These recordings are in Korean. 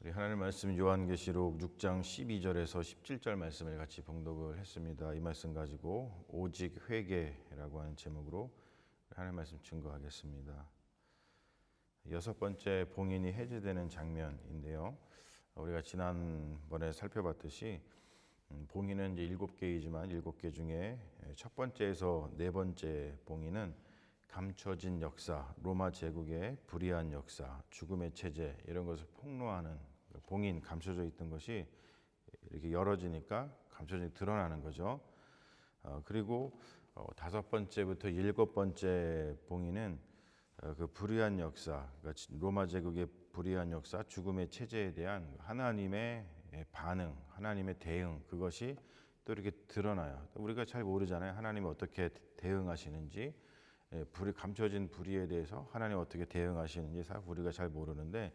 우리 하나님 말씀 요한계시록 6장 12절에서 17절 말씀을 같이 봉독을 했습니다. 이 말씀 가지고 오직 회개라고 하는 제목으로 하나님 말씀 증거하겠습니다. 여섯 번째 봉인이 해제되는 장면인데요. 우리가 지난번에 살펴봤듯이 봉인은 이제 7개이지만 7개 중에 첫 번째에서 네 번째 봉인은 감춰진 역사, 로마 제국의 불의한 역사, 죽음의 체제 이런 것을 폭로하는 봉인, 감춰져 있던 것이 이렇게 열어지니까 감춰져 드러나는 거죠. 그리고 다섯 번째부터 일곱 번째 봉인은 그 불의한 역사, 그러니까 로마 제국의 불의한 역사, 죽음의 체제에 대한 하나님의 반응, 하나님의 대응, 그것이 또 이렇게 드러나요. 우리가 잘 모르잖아요. 하나님이 어떻게 대응하시는지, 감춰진 불의에 대해서 하나님 어떻게 대응하시는지 사실 우리가 잘 모르는데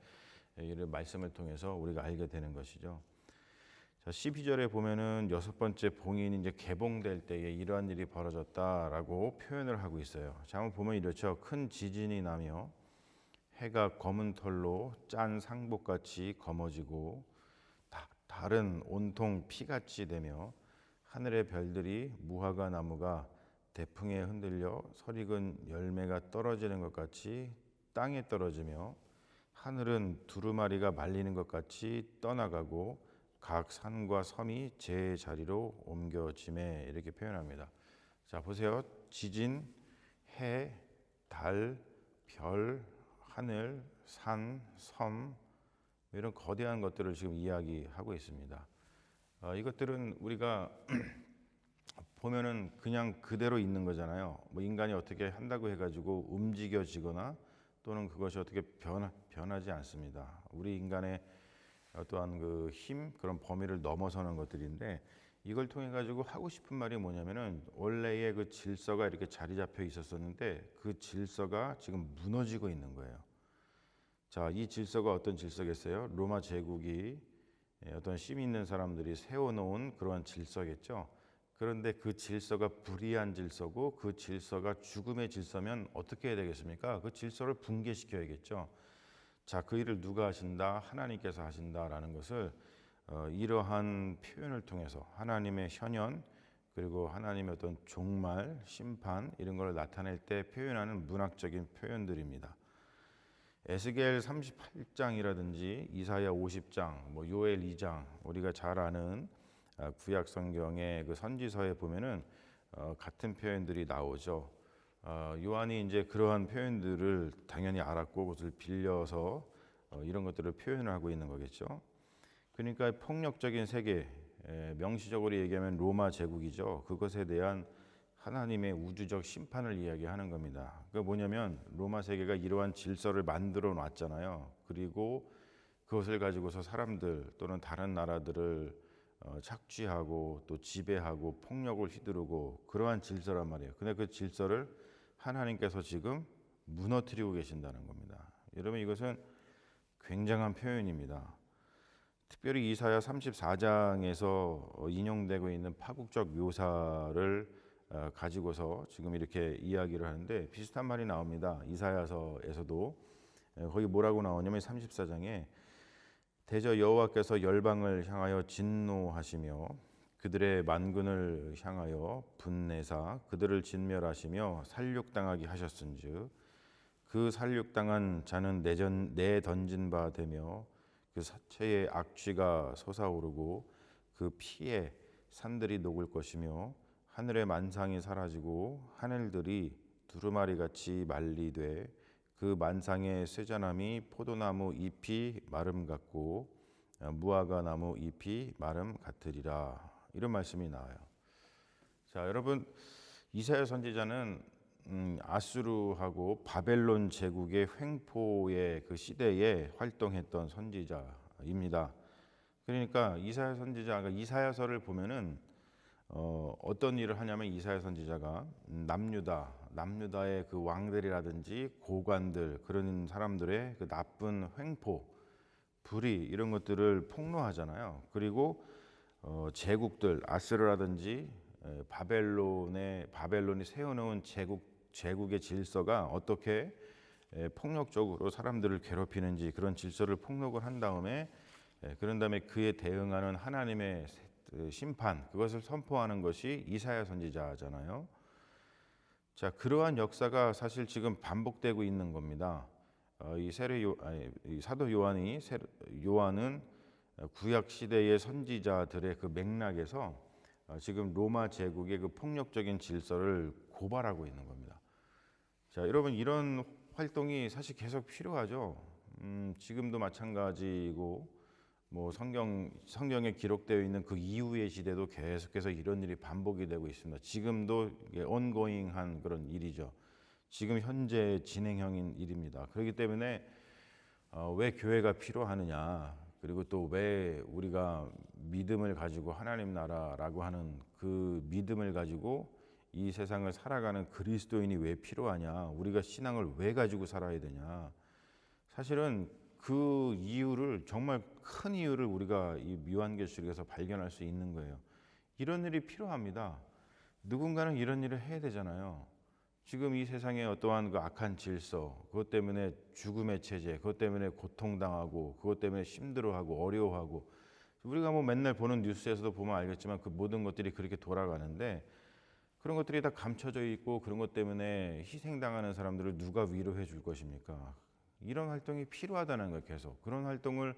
이런 말씀을 통해서 우리가 알게 되는 것이죠. 자, 12절에 보면은 여섯 번째 봉인이 이제 개봉될 때에 이러한 일이 벌어졌다라고 표현을 하고 있어요. 자, 한번 보면 이렇죠. 큰 지진이 나며 해가 검은 털로 짠 상복같이 검어지고 달은 온통 피같이 되며 하늘의 별들이 무화과 나무가 대풍에 흔들려 설익은 열매가 떨어지는 것 같이 땅에 떨어지며 하늘은 두루마리가 말리는 것 같이 떠나가고 각 산과 섬이 제 자리로 옮겨짐에 이렇게 표현합니다. 자, 보세요. 지진, 해, 달, 별, 하늘, 산, 섬 이런 거대한 것들을 지금 이야기하고 있습니다. 이것들은 우리가 보면은 그냥 그대로 있는 거잖아요. 뭐 인간이 어떻게 한다고 해가지고 움직여지거나 또는 그것이 어떻게 변하지 않습니다. 우리 인간의 어떠한 그 힘, 그런 범위를 넘어서는 것들인데 이걸 통해 가지고 하고 싶은 말이 뭐냐면은 원래의 그 질서가 이렇게 자리 잡혀 있었었는데 그 질서가 지금 무너지고 있는 거예요. 자, 이 질서가 어떤 질서겠어요? 로마 제국이 어떤 힘 있는 사람들이 세워놓은 그러한 질서겠죠. 그런데 그 질서가 불의한 질서고 그 질서가 죽음의 질서면 어떻게 해야 되겠습니까? 그 질서를 붕괴시켜야겠죠. 자, 그 일을 누가 하신다? 하나님께서 하신다라는 것을 이러한 표현을 통해서 하나님의 현현 그리고 하나님의 어떤 종말, 심판 이런 걸 나타낼 때 표현하는 문학적인 표현들입니다. 에스겔 38장이라든지 이사야 50장, 뭐 요엘 2장 우리가 잘 아는 구약 성경의 그 선지서에 보면은 같은 표현들이 나오죠. 요한이 이제 그러한 표현들을 당연히 알았고 그것을 빌려서 이런 것들을 표현을 하고 있는 거겠죠. 그러니까 폭력적인 세계, 명시적으로 얘기하면 로마 제국이죠. 그것에 대한 하나님의 우주적 심판을 이야기하는 겁니다. 그게 뭐냐면 로마 세계가 이러한 질서를 만들어 놨잖아요. 그리고 그것을 가지고서 사람들 또는 다른 나라들을 착취하고 또 지배하고 폭력을 휘두르고 그러한 질서란 말이에요. 근데 그 질서를 하나님께서 지금 무너뜨리고 계신다는 겁니다. 여러분 이것은 굉장한 표현입니다. 특별히 이사야 34장에서 인용되고 있는 파국적 묘사를 가지고서 지금 이렇게 이야기를 하는데 비슷한 말이 나옵니다. 이사야서에서도 거기 뭐라고 나오냐면 34장에 대저 여호와께서 열방을 향하여 진노하시며 그들의 만군을 향하여 분내사 그들을 진멸하시며 살육당하게 하셨은즉 그 살육당한 자는 내던진 바 되며 그 사체의 악취가 솟아오르고 그 피에 산들이 녹을 것이며 하늘의 만상이 사라지고 하늘들이 두루마리같이 말리되 그 만상의 쇠자나무 포도나무 잎이 마름 같고 무화과 나무 잎이 마름 같으리라 이런 말씀이 나와요. 자, 여러분 이사야 선지자는 아수르하고 바벨론 제국의 횡포의 그 시대에 활동했던 선지자입니다. 그러니까 이사야 선지자가 이사야서를 보면은 어떤 일을 하냐면 이사야 선지자가 남유다의 그 왕들이라든지 고관들 그런 사람들의 그 나쁜 횡포, 불의 이런 것들을 폭로하잖아요. 그리고 제국들 아스르라든지 바벨론이 세워놓은 제국의 질서가 어떻게 폭력적으로 사람들을 괴롭히는지 그런 질서를 폭로를 한 다음에 그런 다음에 그에 대응하는 하나님의 심판, 그것을 선포하는 것이 이사야 선지자잖아요. 자, 그러한 역사가 사실 지금 반복되고 있는 겁니다. 이 사도 요한은 구약 시대의 선지자들의 그 맥락에서 지금 로마 제국의 그 폭력적인 질서를 고발하고 있는 겁니다. 자, 여러분, 이런 활동이 사실 계속 필요하죠. 지금도 마찬가지고, 뭐 성경에 기록되어 있는 그 이후의 시대도 계속해서 이런 일이 반복이 되고 있습니다. 지금도 ongoing한 그런 일이죠. 지금 현재 진행형인 일입니다. 그렇기 때문에 왜 교회가 필요하느냐, 그리고 또 왜 우리가 믿음을 가지고 하나님 나라라고 하는 그 믿음을 가지고 이 세상을 살아가는 그리스도인이 왜 필요하냐, 우리가 신앙을 왜 가지고 살아야 되냐. 사실은 그 이유를, 정말 큰 이유를 우리가 이 요한계시록에서 발견할 수 있는 거예요. 이런 일이 필요합니다. 누군가는 이런 일을 해야 되잖아요. 지금 이 세상에 어떠한 그 악한 질서, 그것 때문에 죽음의 체제, 그것 때문에 고통당하고, 그것 때문에 힘들어하고 어려워하고, 우리가 뭐 맨날 보는 뉴스에서도 보면 알겠지만 그 모든 것들이 그렇게 돌아가는데, 그런 것들이 다 감춰져 있고, 그런 것 때문에 희생당하는 사람들을 누가 위로해 줄 것입니까? 이런 활동이 필요하다는 거예요. 계속 그런 활동을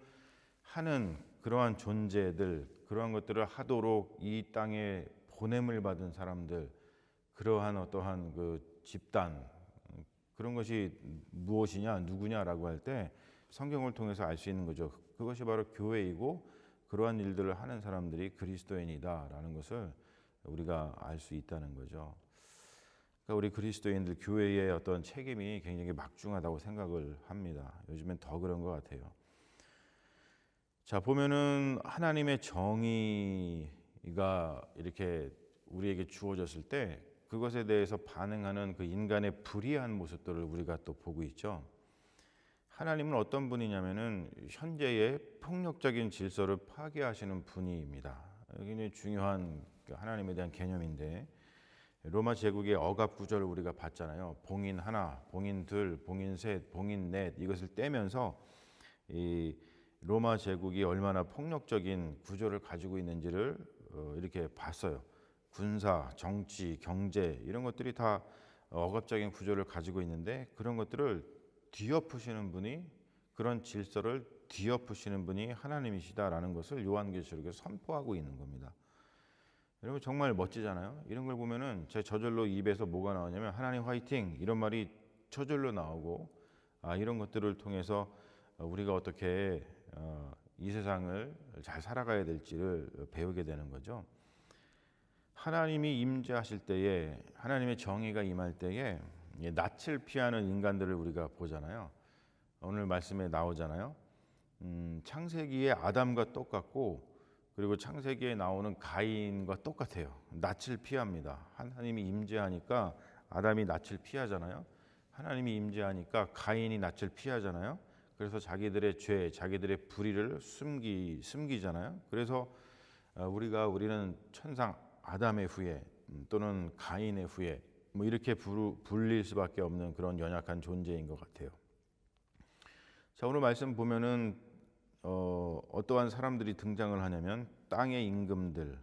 하는 그러한 존재들, 그러한 것들을 하도록 이 땅에 보냄을 받은 사람들, 그러한 어떠한 그 집단, 그런 것이 무엇이냐, 누구냐라고 할 때 성경을 통해서 알 수 있는 거죠. 그것이 바로 교회이고, 그러한 일들을 하는 사람들이 그리스도인이다라는 것을 우리가 알 수 있다는 거죠. 그러니까 우리 그리스도인들, 교회의 어떤 책임이 굉장히 막중하다고 생각을 합니다. 요즘엔 더 그런 것 같아요. 자, 보면은 하나님의 정의가 이렇게 우리에게 주어졌을 때 그것에 대해서 반응하는 그 인간의 불의한 모습들을 우리가 또 보고 있죠. 하나님은 어떤 분이냐면은 현재의 폭력적인 질서를 파괴하시는 분입니다. 굉장히 중요한 하나님에 대한 개념인데, 로마 제국의 억압 구조를 우리가 봤잖아요. 봉인 하나, 봉인 둘, 봉인 셋, 봉인 넷, 이것을 떼면서 이 로마 제국이 얼마나 폭력적인 구조를 가지고 있는지를 이렇게 봤어요. 군사, 정치, 경제, 이런 것들이 다 억압적인 구조를 가지고 있는데, 그런 것들을 뒤엎으시는 분이, 그런 질서를 뒤엎으시는 분이 하나님이시다라는 것을 요한계시록에서 선포하고 있는 겁니다. 여러분, 정말 멋지잖아요. 이런 걸 보면은 제 저절로 입에서 뭐가 나오냐면 하나님 화이팅, 이런 말이 저절로 나오고, 이런 것들을 통해서 우리가 어떻게 이 세상을 잘 살아가야 될지를 배우게 되는 거죠. 하나님이 임재하실 때에, 하나님의 정의가 임할 때에 낯을 피하는 인간들을 우리가 보잖아요. 오늘 말씀에 나오잖아요. 창세기의 아담과 똑같고, 그리고 창세기에 나오는 가인과 똑같아요. 낯을 피합니다. 하나님이 임재하니까 아담이 낯을 피하잖아요. 하나님이 임재하니까 가인이 낯을 피하잖아요. 그래서 자기들의 죄, 자기들의 불의를 숨기잖아요. 그래서 우리는 천상 아담의 후예 또는 가인의 후예, 뭐 이렇게 불릴 수밖에 없는 그런 연약한 존재인 것 같아요. 자, 오늘 말씀 보면은 어떠한 사람들이 등장을 하냐면 땅의 임금들,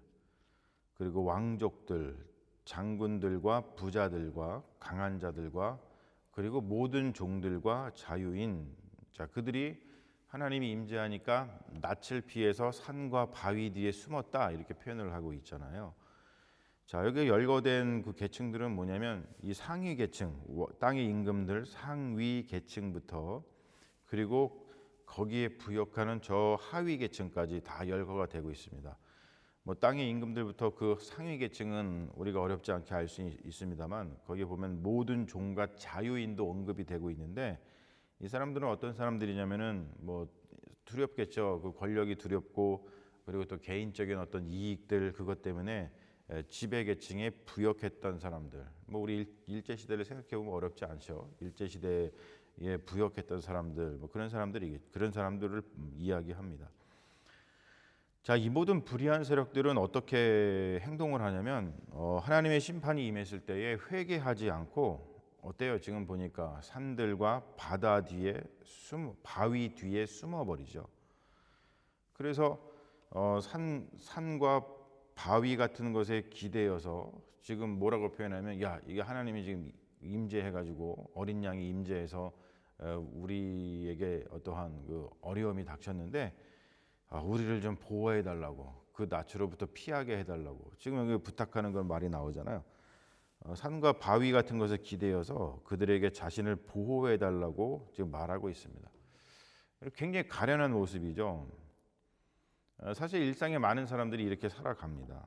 그리고 왕족들, 장군들과 부자들과 강한 자들과, 그리고 모든 종들과 자유인, 자, 그들이 하나님이 임재하니까 낯을 피해서 산과 바위 뒤에 숨었다, 이렇게 표현을 하고 있잖아요. 자, 여기 열거된 그 계층들은 뭐냐면 이 상위 계층, 땅의 임금들 상위 계층부터, 그리고 거기에 부역하는 저 하위 계층까지 다 열거가 되고 있습니다. 뭐 땅의 임금들부터 그 상위 계층은 우리가 어렵지 않게 알 수 있습니다만, 거기에 보면 모든 종과 자유인도 언급이 되고 있는데, 이 사람들은 어떤 사람들이냐면은 뭐 두렵겠죠. 그 권력이 두렵고, 그리고 또 개인적인 어떤 이익들, 그것 때문에 지배 계층에 부역했던 사람들. 뭐 우리 일제 시대를 생각해 보면 어렵지 않죠. 일제 시대에 부역했던 사람들, 뭐 그런 사람들을 이야기합니다. 자, 이 모든 불의한 세력들은 어떻게 행동을 하냐면 하나님의 심판이 임했을 때에 회개하지 않고, 어때요? 지금 보니까 산들과 바다 뒤에 바위 뒤에 숨어버리죠. 그래서 산과 바위 같은 것에 기대어서 지금 뭐라고 표현하면 야 이게 하나님이 지금 임재해가지고 어린 양이 임재해서 우리에게 어떠한 그 어려움이 닥쳤는데 우리를 좀 보호해 달라고 그 낯으로부터 피하게 해달라고 지금 여기 부탁하는 건 말이 나오잖아요. 산과 바위 같은 것에 기대어서 그들에게 자신을 보호해 달라고 지금 말하고 있습니다. 굉장히 가련한 모습이죠. 사실 일상에 많은 사람들이 이렇게 살아갑니다.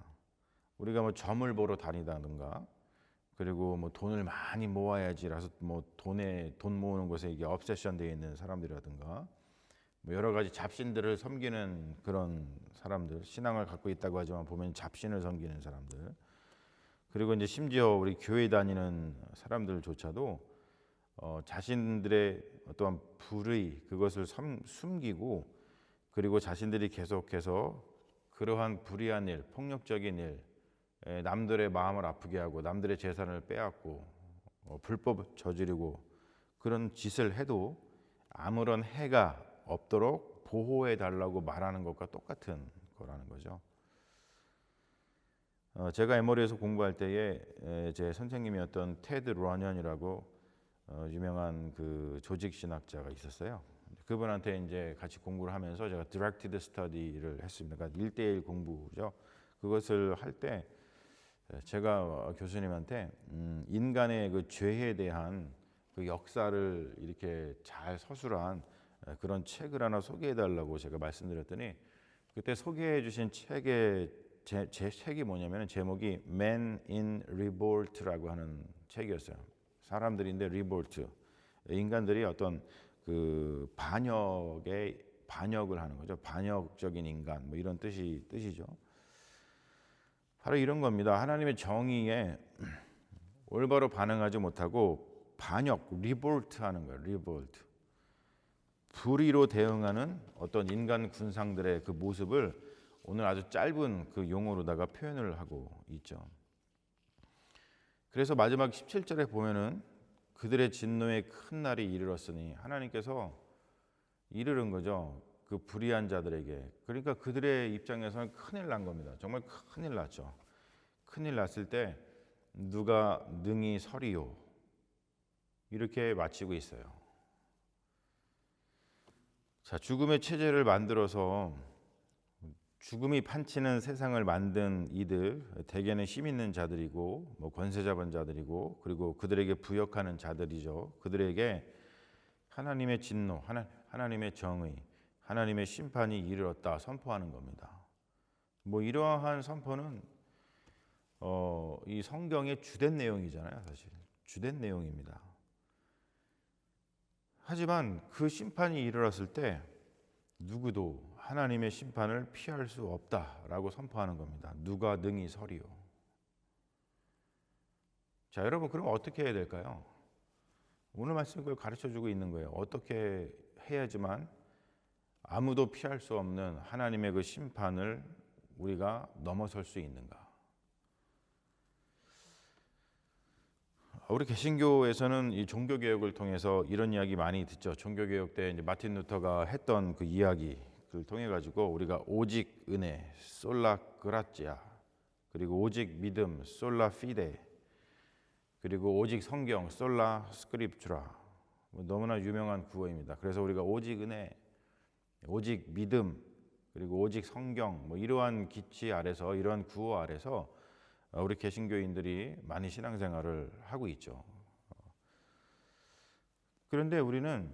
우리가 뭐 점을 보러 다니다든가 그리고 뭐 돈을 많이 모아야지라서 뭐 돈 모으는 것에 이게 obsession 되어 있는 사람들이라든가 뭐 여러 가지 잡신들을 섬기는 그런 사람들, 신앙을 갖고 있다고 하지만 보면 잡신을 섬기는 사람들, 그리고 이제 심지어 우리 교회 다니는 사람들조차도 자신들의 어떠한 불의 그것을 숨기고 그리고 자신들이 계속해서 그러한 불의한 일, 폭력적인 일, 남들의 마음을 아프게 하고 남들의 재산을 빼앗고 불법 저지르고 그런 짓을 해도 아무런 해가 없도록 보호해 달라고 말하는 것과 똑같은 거라는 거죠. 제가 에머리에서 공부할 때에 제 선생님이었던 테드 러년이라고 유명한 그 조직 신학자가 있었어요. 그분한테 이제 같이 공부를 하면서 제가 디렉티드 스터디를 했습니다. 그러니까 1대1 공부죠. 그것을 할 때 제가 교수님한테 인간의 그 죄에 대한 그 역사를 이렇게 잘 서술한 그런 책을 하나 소개해 달라고 제가 말씀드렸더니 그때 소개해 주신 책의 제 책이 뭐냐면 제목이 Man in Revolt라고 하는 책이었어요. 사람들인데 리볼트, 인간들이 어떤 그 반역을 하는 거죠. 반역적인 인간 뭐 이런 뜻이죠. 바로 이런 겁니다. 하나님의 정의에 올바로 반응하지 못하고 반역, 리볼트하는 거예요. 리볼트. 불의로 대응하는 어떤 인간 군상들의 그 모습을 오늘 아주 짧은 그 용어로다가 표현을 하고 있죠. 그래서 마지막 17절에 보면은 그들의 진노의 큰 날이 이르렀으니 하나님께서 이르는 거죠. 그 불의한 자들에게. 그러니까 그들의 입장에서는 큰일 난 겁니다. 정말 큰일 났죠. 큰일 났을 때 누가 능히 서리요. 이렇게 마치고 있어요. 자, 죽음의 체제를 만들어서 죽음이 판치는 세상을 만든 이들, 대개는 힘 있는 자들이고 뭐 권세 잡은 자들이고 그리고 그들에게 부역하는 자들이죠. 그들에게 하나님의 진노, 하나님의 정의, 하나님의 심판이 이르렀다 선포하는 겁니다. 뭐 이러한 선포는 이 성경의 주된 내용이잖아요. 사실 주된 내용입니다. 하지만 그 심판이 이르렀을 때 누구도 하나님의 심판을 피할 수 없다라고 선포하는 겁니다. 누가 능히 서리요. 자, 여러분 그럼 어떻게 해야 될까요? 오늘 말씀이 그걸 가르쳐주고 있는 거예요. 어떻게 해야지만 아무도 피할 수 없는 하나님의 그 심판을 우리가 넘어설 수 있는가? 우리 개신교에서는 이 종교개혁을 통해서 이런 이야기 많이 듣죠. 종교개혁 때 이제 마틴 루터가 했던 그 이야기를 통해 가지고 우리가 오직 은혜, 솔라 그라치아, 그리고 오직 믿음, 솔라 피데, 그리고 오직 성경, 솔라 스크립추라, 너무나 유명한 구호입니다. 그래서 우리가 오직 은혜, 오직 믿음, 그리고 오직 성경, 뭐 이러한 기치 아래서 이러한 구호 아래서 우리 개신교인들이 많이 신앙생활을 하고 있죠. 그런데 우리는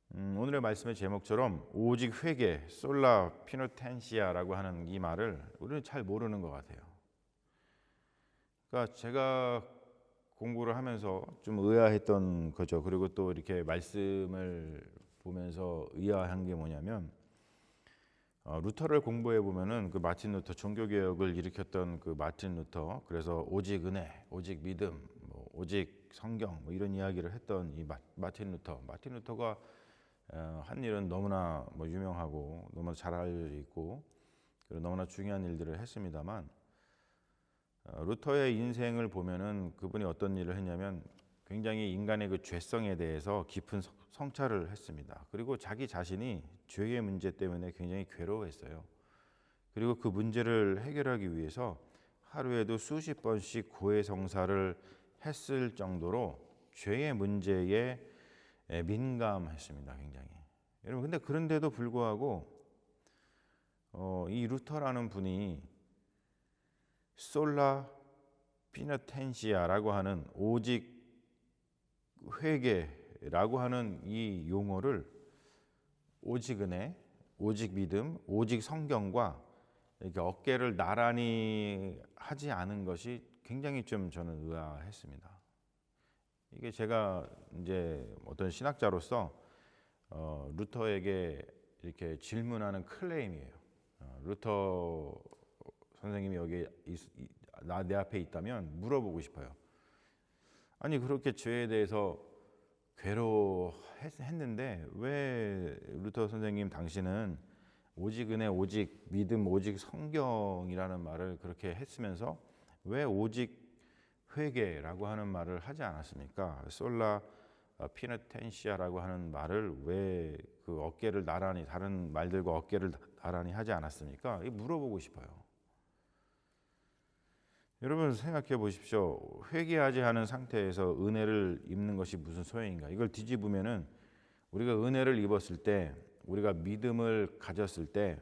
오늘의 말씀의 제목처럼 오직 회개, 솔라 피노텐시아라고 하는 이 말을 우리는 잘 모르는 것 같아요. 그러니까 제가 공부를 하면서 좀 의아했던 거죠. 그리고 또 이렇게 말씀을 보면서 의아한 게 뭐냐면 루터를 공부해 보면은 그 마틴 루터 종교개혁을 일으켰던 그 마틴 루터, 그래서 오직 은혜, 오직 믿음, 뭐 오직 성경 뭐 이런 이야기를 했던 이 마틴 루터가 한 일은 너무나 뭐 유명하고 너무나 잘 알려져 있고 그리고 너무나 중요한 일들을 했습니다만 루터의 인생을 보면은 그분이 어떤 일을 했냐면 굉장히 인간의 그 죄성에 대해서 깊은 성찰을 했습니다. 그리고 자기 자신이 죄의 문제 때문에 굉장히 괴로워했어요. 그리고 그 문제를 해결하기 위해서 하루에도 수십 번씩 고해성사를 했을 정도로 죄의 문제에 민감했습니다. 굉장히. 여러분, 근데 그런데도 불구하고 이 루터라는 분이 솔라 피너텐시아라고 하는 오직 회개라고 하는 이 용어를 오직 은혜, 오직 믿음, 오직 성경과 이렇게 어깨를 나란히 하지 않은 것이 굉장히 좀 저는 의아했습니다. 이게 제가 이제 어떤 신학자로서 루터에게 이렇게 질문하는 클레임이에요. 루터 선생님이 여기 내 앞에 있다면 물어보고 싶어요. 아니, 그렇게 죄에 대해서 괴로워했는데 왜 루터 선생님 당신은 오직 은혜, 오직 믿음, 오직 성경이라는 말을 그렇게 했으면서 왜 오직 회개라고 하는 말을 하지 않았습니까? 솔라 피너텐시아라고 하는 말을 왜 그 어깨를 나란히, 다른 말들과 어깨를 나란히 하지 않았습니까? 이 물어보고 싶어요. 여러분, 생각해 보십시오. 회개하지 않은 상태에서 은혜를 입는 것이 무슨 소용인가? 이걸 뒤집으면은 우리가 은혜를 입었을 때, 우리가 믿음을 가졌을 때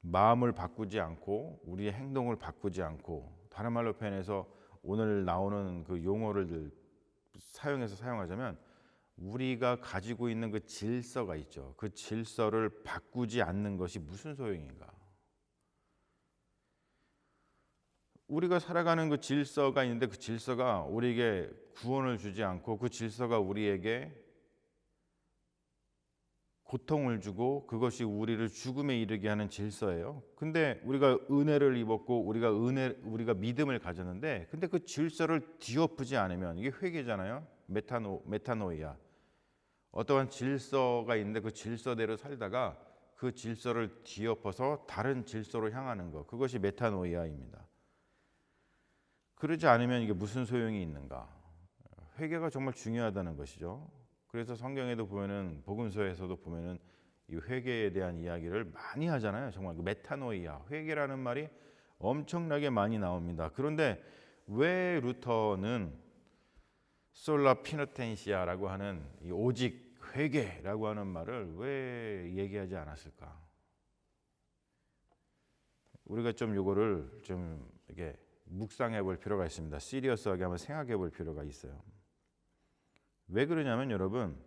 마음을 바꾸지 않고 우리의 행동을 바꾸지 않고, 다른 말로 표현해서 오늘 나오는 그 용어를 사용하자면 우리가 가지고 있는 그 질서가 있죠. 그 질서를 바꾸지 않는 것이 무슨 소용인가? 우리가 살아가는 그 질서가 있는데 그 질서가 우리에게 구원을 주지 않고 그 질서가 우리에게 고통을 주고 그것이 우리를 죽음에 이르게 하는 질서예요. 근데 우리가 은혜를 입었고 우리가 믿음을 가졌는데 근데 그 질서를 뒤엎지 않으면 이게 회개잖아요. 메타노이아. 어떠한 질서가 있는데 그 질서대로 살다가 그 질서를 뒤엎어서 다른 질서로 향하는 것. 그것이 메타노이아입니다. 그러지 않으면 이게 무슨 소용이 있는가? 회개가 정말 중요하다는 것이죠. 그래서 성경에도 보면은 복음서에서도 보면은 이 회개에 대한 이야기를 많이 하잖아요. 정말 그 메타노이아, 회개라는 말이 엄청나게 많이 나옵니다. 그런데 왜 루터는 솔라 피너텐시아라고 하는 이 오직 회개라고 하는 말을 왜 얘기하지 않았을까? 우리가 좀 요거를 좀 이렇게 묵상해 볼 필요가 있습니다. 시리어스하게 한번 생각해 볼 필요가 있어요. 왜 그러냐면 여러분,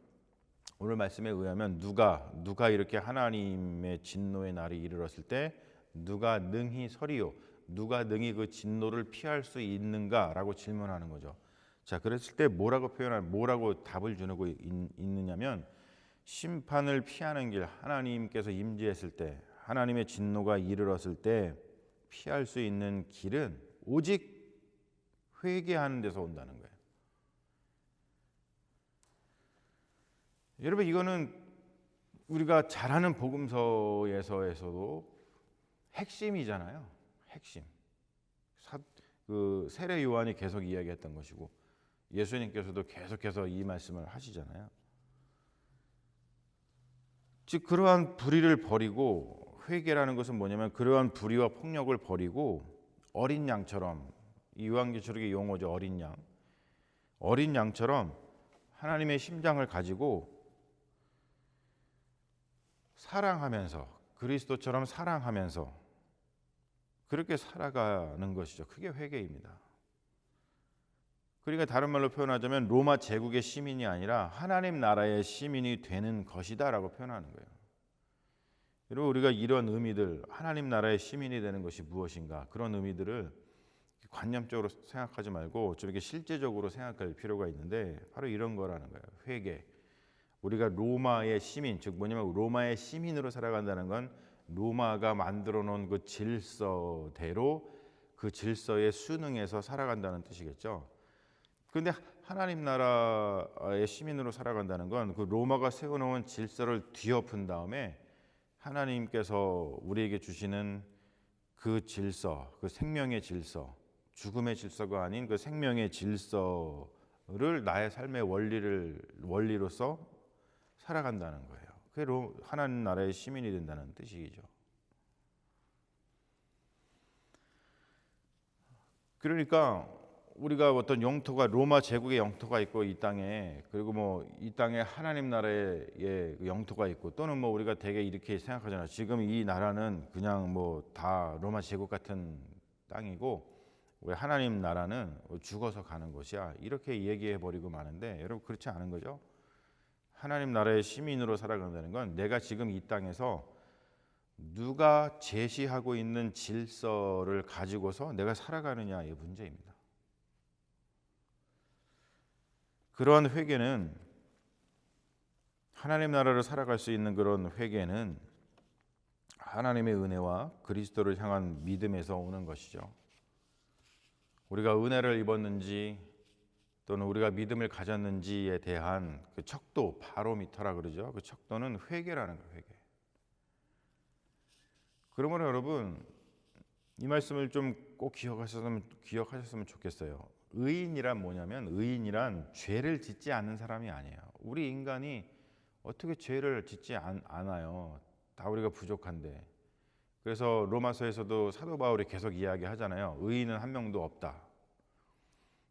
오늘 말씀에 의하면 누가 이렇게 하나님의 진노의 날이 이르렀을 때 누가 능히 서리요, 누가 능히 그 진노를 피할 수 있는가라고 질문하는 거죠. 자, 그랬을 때 뭐라고 답을 주고 있느냐면 심판을 피하는 길, 하나님께서 임재했을 때, 하나님의 진노가 이르렀을 때 피할 수 있는 길은 오직 회개하는 데서 온다는 거예요. 여러분, 이거는 우리가 잘 아는 복음서에서도 핵심이잖아요. 핵심. 그 세례 요한이 계속 이야기했던 것이고 예수님께서도 계속해서 이 말씀을 하시잖아요. 즉 그러한 불의를 버리고, 회개라는 것은 뭐냐면 그러한 불의와 폭력을 버리고 어린 양처럼, 이 요한계시록의 용어죠. 어린 양처럼 하나님의 심장을 가지고 사랑하면서, 그리스도처럼 사랑하면서 그렇게 살아가는 것이죠. 그게 회개입니다. 그러니까 다른 말로 표현하자면 로마 제국의 시민이 아니라 하나님 나라의 시민이 되는 것이다라고 표현하는 거예요. 여러분, 우리가 이런 의미들, 하나님 나라의 시민이 되는 것이 무엇인가, 그런 의미들을 관념적으로 생각하지 말고 좀 이렇게 실제적으로 생각할 필요가 있는데 바로 이런 거라는 거예요. 회개. 우리가 로마의 시민, 즉 뭐냐면 로마의 시민으로 살아간다는 건 로마가 만들어 놓은 그 질서대로 그 질서에 순응해서 살아간다는 뜻이겠죠. 그런데 하나님 나라의 시민으로 살아간다는 건 그 로마가 세워놓은 질서를 뒤엎은 다음에 하나님께서 우리에게 주시는 그 질서, 그 생명의 질서, 죽음의 질서가 아닌 그 생명의 질서를 나의 삶의 원리로서 살아간다는 거예요. 그게 하나님 나라의 시민이 된다는 뜻이죠. 그러니까 우리가 어떤 영토가 로마 제국의 영토가 있고 이 땅에, 그리고 뭐 이 땅에 하나님 나라의 영토가 있고, 또는 뭐 우리가 되게 이렇게 생각하잖아요. 지금 이 나라는 그냥 뭐 다 로마 제국 같은 땅이고 왜 하나님 나라는 죽어서 가는 곳이야, 이렇게 얘기해 버리고 마는데, 여러분 그렇지 않은 거죠. 하나님 나라의 시민으로 살아간다는 건 내가 지금 이 땅에서 누가 제시하고 있는 질서를 가지고서 내가 살아가느냐의 문제입니다. 그러한 회개는, 하나님 나라를 살아갈 수 있는 그런 회개는 하나님의 은혜와 그리스도를 향한 믿음에서 오는 것이죠. 우리가 은혜를 입었는지 또는 우리가 믿음을 가졌는지에 대한 그 척도, 바로미터라 그러죠. 그 척도는 회개라는 거예요. 회개. 그러므로 여러분, 이 말씀을 좀 꼭 기억하셨으면 좋겠어요. 의인이란 뭐냐면, 의인이란 죄를 짓지 않는 사람이 아니에요. 우리 인간이 어떻게 죄를 짓지 않아요. 다 우리가 부족한데. 그래서 로마서에서도 사도 바울이 계속 이야기하잖아요. 의인은 한 명도 없다.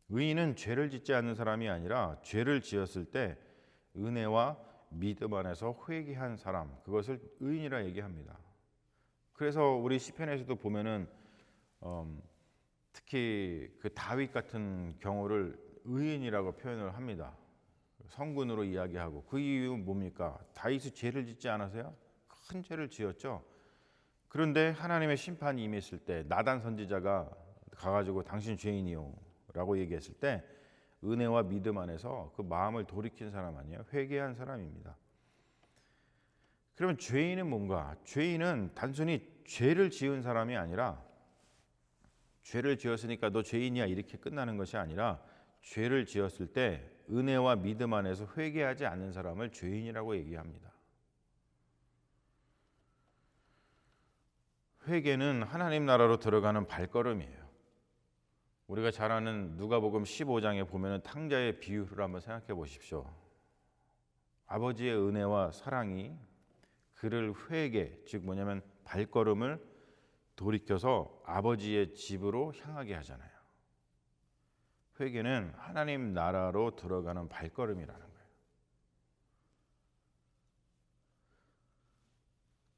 의인은 죄를 짓지 않는 사람이 아니라 죄를 지었을 때 은혜와 믿음 안에서 회개한 사람, 그것을 의인이라 얘기합니다. 그래서 우리 시편에서도 보면은 특히 그 다윗 같은 경우를 의인이라고 표현을 합니다. 성군으로 이야기하고, 그 이유는 뭡니까? 다윗이 죄를 짓지 않아서요? 큰 죄를 지었죠. 그런데 하나님의 심판이 임했을 때 나단 선지자가 가가지고 당신 죄인이요 라고 얘기했을 때 은혜와 믿음 안에서 그 마음을 돌이킨 사람 아니에요? 회개한 사람입니다. 그러면 죄인은 뭔가? 죄인은 단순히 죄를 지은 사람이 아니라, 죄를 지었으니까 너 죄인이야 이렇게 끝나는 것이 아니라, 죄를 지었을 때 은혜와 믿음 안에서 회개하지 않는 사람을 죄인이라고 얘기합니다. 회개는 하나님 나라로 들어가는 발걸음이에요. 우리가 잘 아는 누가복음 15장에 보면은 탕자의 비유를 한번 생각해 보십시오. 아버지의 은혜와 사랑이 그를 회개, 즉 뭐냐면 발걸음을 돌이켜서 아버지의 집으로 향하게 하잖아요. 회개는 하나님 나라로 들어가는 발걸음이라는 거예요.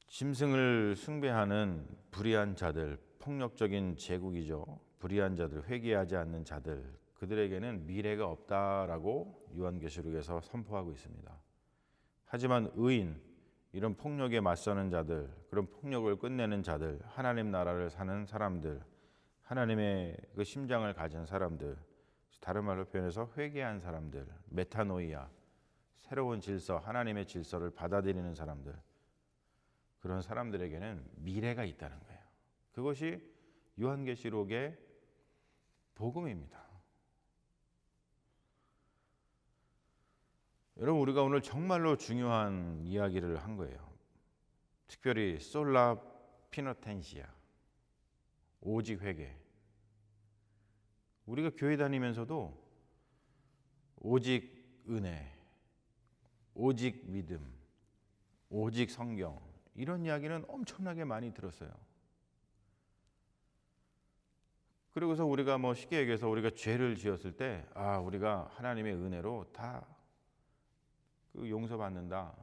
짐승을 숭배하는 불의한 자들, 폭력적인 제국이죠. 불의한 자들, 회개하지 않는 자들, 그들에게는 미래가 없다라고 요한계시록에서 선포하고 있습니다. 하지만 의인, 이런 폭력에 맞서는 자들, 그런 폭력을 끝내는 자들, 하나님 나라를 사는 사람들, 하나님의 그 심장을 가진 사람들, 다른 말로 표현해서 회개한 사람들, 메타노이아, 새로운 질서, 하나님의 질서를 받아들이는 사람들, 그런 사람들에게는 미래가 있다는 거예요. 그것이 요한계시록의 복음입니다. 여러분, 우리가 오늘 정말로 중요한 이야기를 한 거예요. 특별히 솔라 피노텐시아, 오직 회개. 우리가 교회 다니면서도 오직 은혜, 오직 믿음, 오직 성경, 이런 이야기는 엄청나게 많이 들었어요. 그리고서 우리가 뭐 쉽게 얘기해서 우리가 죄를 지었을 때, 우리가 하나님의 은혜로 다 그 용서받는다.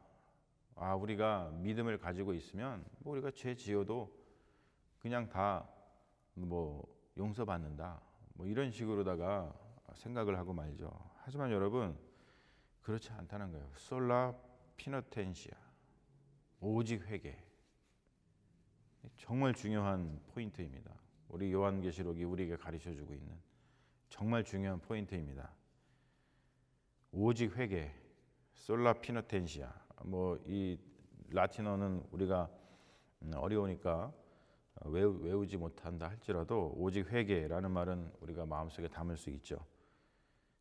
우리가 믿음을 가지고 있으면 뭐 우리가 죄 지어도 그냥 다 뭐 용서받는다. 뭐 이런 식으로다가 생각을 하고 말이죠. 하지만 여러분, 그렇지 않다는 거예요. 솔라 피노텐시아, 오직 회개. 정말 중요한 포인트입니다. 우리 요한계시록이 우리에게 가르쳐주고 있는 정말 중요한 포인트입니다. 오직 회개, 솔라 피노텐시아. 뭐 이 라틴어는 우리가 어려우니까 외우지 못한다 할지라도 오직 회개라는 말은 우리가 마음속에 담을 수 있죠.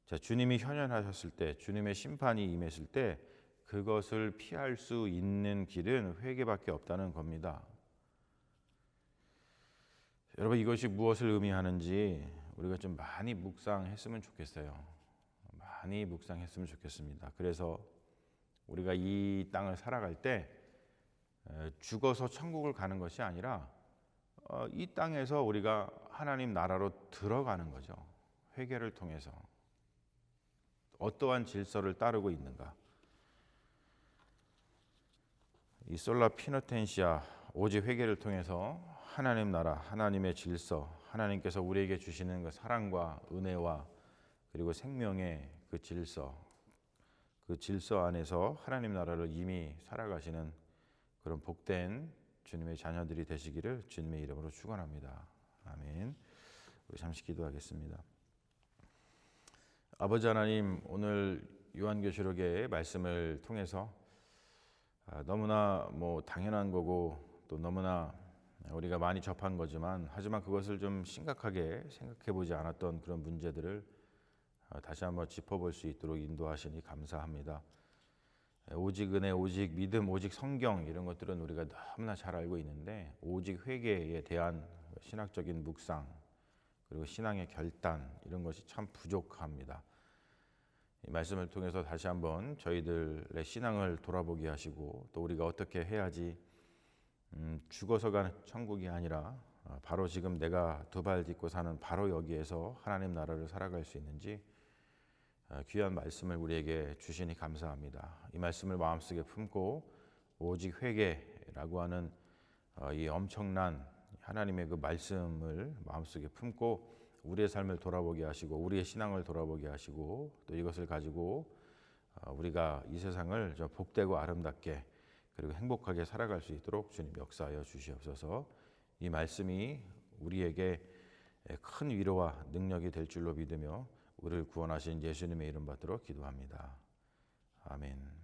자, 주님이 현현하셨을 때, 주님의 심판이 임했을 때 그것을 피할 수 있는 길은 회개밖에 없다는 겁니다. 여러분, 이것이 무엇을 의미하는지 우리가 좀 많이 묵상했으면 좋겠어요. 많이 묵상했으면 좋겠습니다. 그래서 우리가 이 땅을 살아갈 때 죽어서 천국을 가는 것이 아니라 이 땅에서 우리가 하나님 나라로 들어가는 거죠. 회개를 통해서 어떠한 질서를 따르고 있는가. 이 솔라 피노텐시아 오직 회개를 통해서 하나님 나라, 하나님의 질서, 하나님께서 우리에게 주시는 그 사랑과 은혜와 그리고 생명의 그 질서 안에서 하나님 나라를 이미 살아가시는 그런 복된 주님의 자녀들이 되시기를 주님의 이름으로 축원합니다. 아멘. 우리 잠시 기도하겠습니다. 아버지 하나님, 오늘 요한계시록의 말씀을 통해서 너무나 당연한 거고 또 너무나 우리가 많이 접한 거지만 하지만 그것을 좀 심각하게 생각해 보지 않았던 그런 문제들을 다시 한번 짚어볼 수 있도록 인도하시니 감사합니다. 오직 은혜, 오직 믿음, 오직 성경 이런 것들은 우리가 너무나 잘 알고 있는데 오직 회개에 대한 신학적인 묵상 그리고 신앙의 결단 이런 것이 참 부족합니다. 이 말씀을 통해서 다시 한번 저희들의 신앙을 돌아보게 하시고 또 우리가 어떻게 해야지 죽어서 가는 천국이 아니라 바로 지금 내가 두 발 딛고 사는 바로 여기에서 하나님 나라를 살아갈 수 있는지 귀한 말씀을 우리에게 주시니 감사합니다. 이 말씀을 마음속에 품고 오직 회개라고 하는 이 엄청난 하나님의 그 말씀을 마음속에 품고 우리의 삶을 돌아보게 하시고 우리의 신앙을 돌아보게 하시고 또 이것을 가지고 우리가 이 세상을 저 복되고 아름답게 그리고 행복하게 살아갈 수 있도록 주님 역사하여 주시옵소서. 이 말씀이 우리에게 큰 위로와 능력이 될 줄로 믿으며 우리를 구원하신 예수님의 이름 받들어 기도합니다. 아멘.